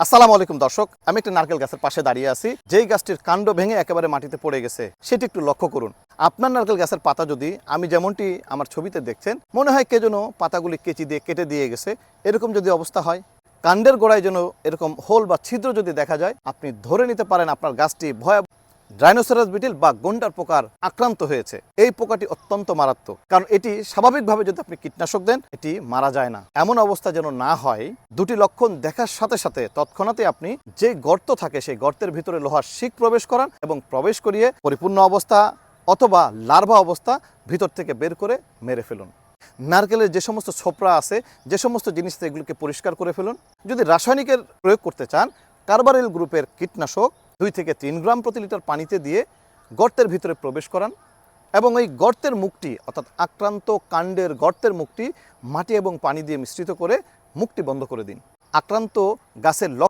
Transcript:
আসসালামু আলাইকুম দর্শক, আমি একটা নারকেল গাছের পাশে দাঁড়িয়ে আছি। যেই গাছটির কাণ্ড ভেঙে একেবারে মাটিতে পড়ে গেছে সেটি একটু লক্ষ্য করুন। আপনার নারকেল গাছের পাতা যদি আমি যেমনটি আমার ছবিতে দেখছেন, মনে হয় কে যেন পাতাগুলি কেচি দিয়ে কেটে দিয়ে গেছে, এরকম যদি অবস্থা হয়, কাণ্ডের গোড়ায় যেন এরকম হোল বা ছিদ্র যদি দেখা যায়, আপনি ধরে নিতে পারেন আপনার গাছটি ভয়াবহ ডাইনোসরাস বিটিল বা গন্ডার পোকার আক্রান্ত হয়েছে। এই পোকাটি অত্যন্ত মারাত্মক, কারণ এটি স্বাভাবিকভাবে যদি আপনি কীটনাশক দেন এটি মারা যায় না। এমন অবস্থা যেন না হয়। দুটি লক্ষণ দেখার সাথে সাথে তৎক্ষণাৎই আপনি যে গর্ত থাকে সেই গর্তের ভিতরে লোহার শিক প্রবেশ করান এবং প্রবেশ করিয়ে পরিপূর্ণ অবস্থা অথবা লার্ভা অবস্থা ভিতর থেকে বের করে মেরে ফেলুন। নারকেলের যে সমস্ত ছোপড়া আছে, যে সমস্ত জিনিস এগুলোকে পরিষ্কার করে ফেলুন। যদি রাসায়নিকের প্রয়োগ করতে চান, কার্বারিল গ্রুপের কীটনাশক 2 থেকে 3 গ্রাম প্রতি লিটার পানিতে দিয়ে গর্তের ভিতরে প্রবেশ করান এবং এই গর্তের মুখটি অর্থাৎ আক্রান্ত কাণ্ডের গর্তের মুখটি মাটি এবং পানি দিয়ে মিশ্রিত করে মুখটি বন্ধ করে দিন। আক্রান্ত গাছের